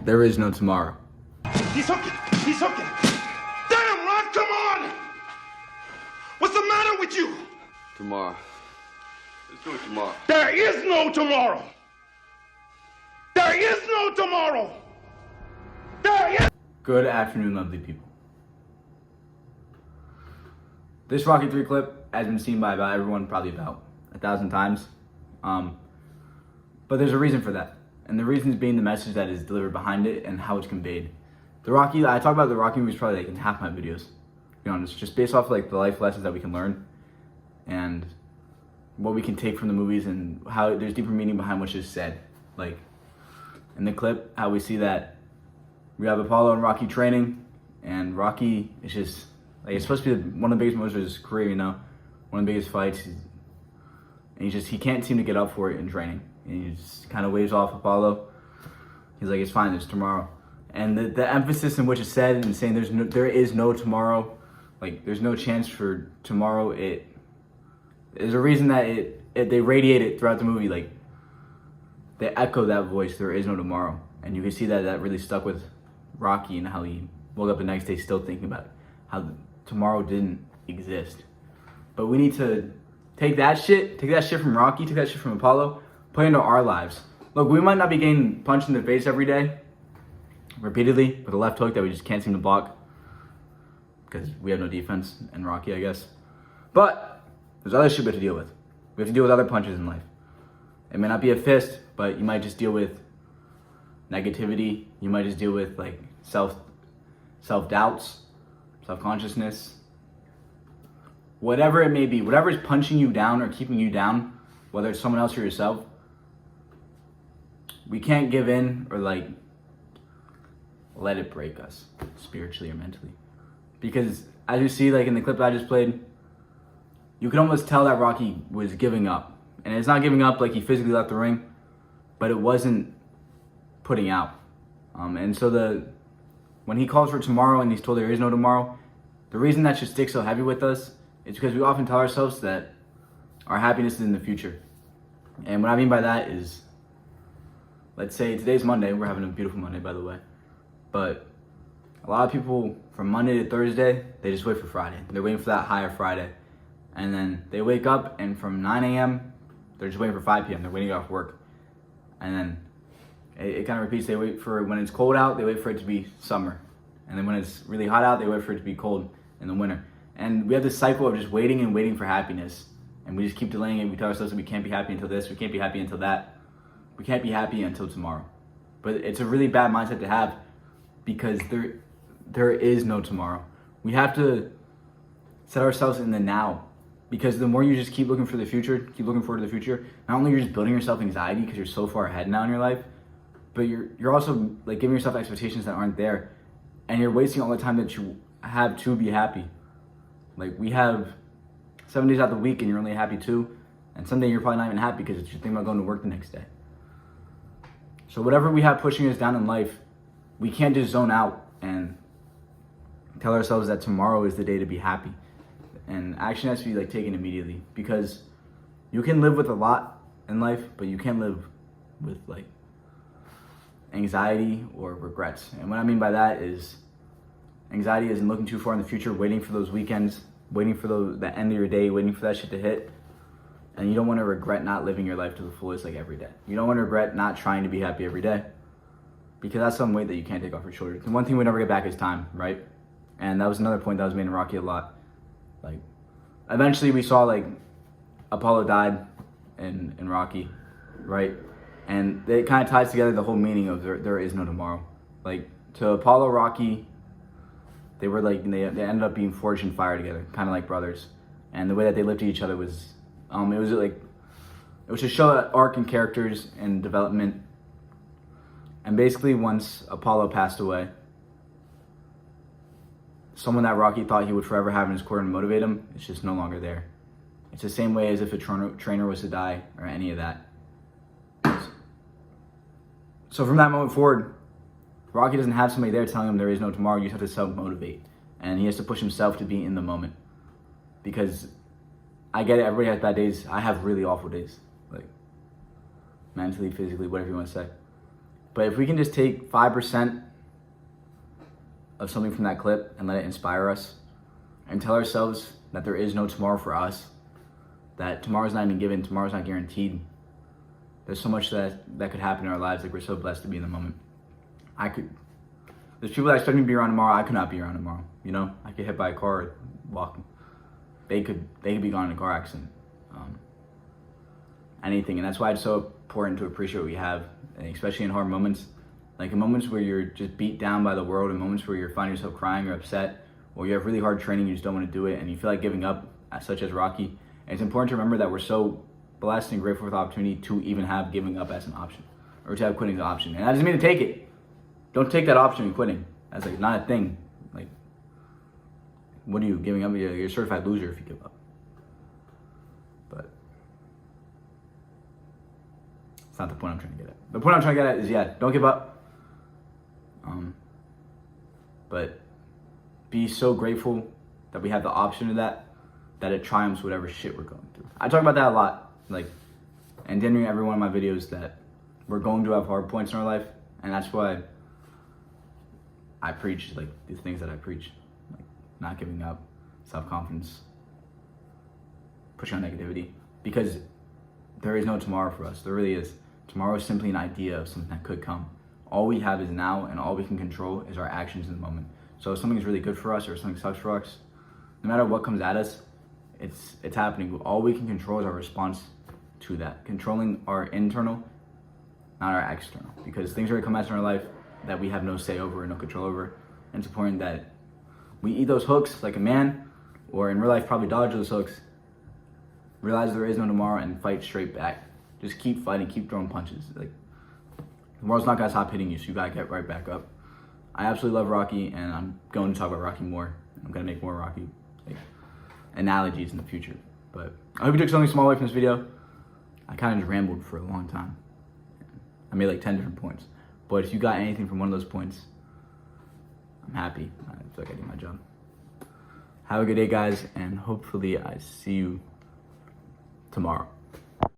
There is no tomorrow. He's hooking. He's hooking. Damn, Rod, come on! What's the matter with you? Tomorrow. Let's do it tomorrow. There is no tomorrow. There is no tomorrow. There is. Good afternoon, lovely people. This Rocky 3 clip has been seen by about everyone probably about 1,000 times. But there's a reason for that. And the reason is being the message that is delivered behind it and how it's conveyed. I talk about the Rocky movies probably like in half my videos. To be honest, just based off like the life lessons that we can learn and what we can take from the movies and how there's deeper meaning behind what's just said. Like in the clip, how we see that we have Apollo and Rocky training, and Rocky is just like, it's supposed to be one of the biggest moments of his career, you know, one of the biggest fights. And he can't seem to get up for it in training. And he just kind of waves off Apollo. He's like, it's fine, there's tomorrow. And the emphasis in which it's said and saying there is no tomorrow, like there's no chance for tomorrow. There's a reason that they radiate it throughout the movie. Like they echo that voice, there is no tomorrow. And you can see that really stuck with Rocky and how he woke up the next day still thinking about it, how tomorrow didn't exist. But we need to take that shit from Rocky, take that shit from Apollo, put it into our lives. Look, we might not be getting punched in the face every day, repeatedly, with a left hook that we just can't seem to block, because we have no defense in Rocky, I guess. But there's other shit we have to deal with. We have to deal with other punches in life. It may not be a fist, but you might just deal with negativity. You might just deal with like self-doubts, self-consciousness, whatever it may be, whatever is punching you down or keeping you down, whether it's someone else or yourself. We can't give in or like let it break us spiritually or mentally. Because as you see, like in the clip that I just played, you can almost tell that Rocky was giving up. And it's not giving up like he physically left the ring, but it wasn't putting out. And so when he calls for tomorrow and he's told there is no tomorrow, the reason that should stick so heavy with us is because we often tell ourselves that our happiness is in the future. And what I mean by that is, let's say today's Monday. We're having a beautiful Monday, by the way. But a lot of people from Monday to Thursday, they just wait for Friday. They're waiting for that higher Friday. And then they wake up and from 9 a.m., they're just waiting for 5 p.m. They're waiting off work. And then it kind of repeats. They wait for when it's cold out, they wait for it to be summer. And then when it's really hot out, they wait for it to be cold in the winter. And we have this cycle of just waiting and waiting for happiness. And we just keep delaying it. We tell ourselves that we can't be happy until this, we can't be happy until that. We can't be happy until tomorrow. But it's a really bad mindset to have, because there is no tomorrow. We have to set ourselves in the now, because the more you just keep looking for the future, keep looking forward to the future, not only you're just building yourself anxiety because you're so far ahead now in your life, but you're also like giving yourself expectations that aren't there, and you're wasting all the time that you have to be happy. Like we have 7 days out of the week and you're only happy 2, and someday you're probably not even happy because you're thinking about going to work the next day. So whatever we have pushing us down in life, we can't just zone out and tell ourselves that tomorrow is the day to be happy. And action has to be like taken immediately, because you can live with a lot in life, but you can't live with like anxiety or regrets. And what I mean by that is anxiety isn't looking too far in the future, waiting for those weekends, waiting for the end of your day, waiting for that shit to hit. And you don't want to regret not living your life to the fullest like every day. You don't want to regret not trying to be happy every day, because that's some weight that you can't take off your shoulders. The one thing we never get back is time, right? And that was another point that was made in Rocky a lot. Like, eventually we saw like Apollo died in Rocky, right? And it kind of ties together the whole meaning of there is no tomorrow. Like, to Apollo, Rocky, they were like, they ended up being forged in fire together, kind of like brothers. And the way that they lived to each other was, it was to show that arc in characters and development. And basically, once Apollo passed away, someone that Rocky thought he would forever have in his corner and motivate him, it's just no longer there. It's the same way as if a trainer was to die or any of that. So from that moment forward, Rocky doesn't have somebody there telling him there is no tomorrow. You just have to self-motivate. And he has to push himself to be in the moment. Because I get it, everybody has bad days. I have really awful days. Like, mentally, physically, whatever you want to say. But if we can just take 5% of something from that clip and let it inspire us and tell ourselves that there is no tomorrow for us, that tomorrow's not even given, tomorrow's not guaranteed. There's so much that could happen in our lives. Like, we're so blessed to be in the moment. There's people that expect me to be around tomorrow. I could not be around tomorrow. You know, I get hit by a car or walking. They could be gone in a car accident. Anything. And that's why it's so important to appreciate what we have, and especially in hard moments. Like in moments where you're just beat down by the world, in moments where you're finding yourself crying or upset, or you have really hard training, you just don't want to do it, and you feel like giving up, such as Rocky. And it's important to remember that we're so blessed and grateful for the opportunity to even have giving up as an option, or to have quitting as an option. And that doesn't mean to take it. Don't take that option of quitting. That's like not a thing. Like, what are you giving up? You're a certified loser if you give up. But it's not the point I'm trying to get at. The point I'm trying to get at is, yeah, don't give up. But be so grateful that we have the option of that it triumphs whatever shit we're going through. I talk about that a lot, like, and during every one of my videos, that we're going to have hard points in our life, and that's why I preach, like, these things that I preach, like not giving up, self-confidence, pushing on negativity, because there is no tomorrow for us. There really is. Tomorrow is simply an idea of something that could come. All we have is now, and all we can control is our actions in the moment. So if something's really good for us or something sucks for us, no matter what comes at us, it's happening. All we can control is our response to that. Controlling our internal, not our external. Because things are gonna come at us in our life that we have no say over and no control over. And it's important that we eat those hooks like a man, or in real life probably dodge those hooks, realize there is no tomorrow, and fight straight back. Just keep fighting, keep throwing punches. Like, tomorrow's not gonna stop hitting you, so you gotta get right back up. I absolutely love Rocky, and I'm going to talk about Rocky more. I'm gonna make more Rocky analogies in the future. But I hope you took something small away from this video. I kind of just rambled for a long time. I made like 10 different points. But if you got anything from one of those points, I'm happy. I feel like I did my job. Have a good day, guys, and hopefully I see you tomorrow.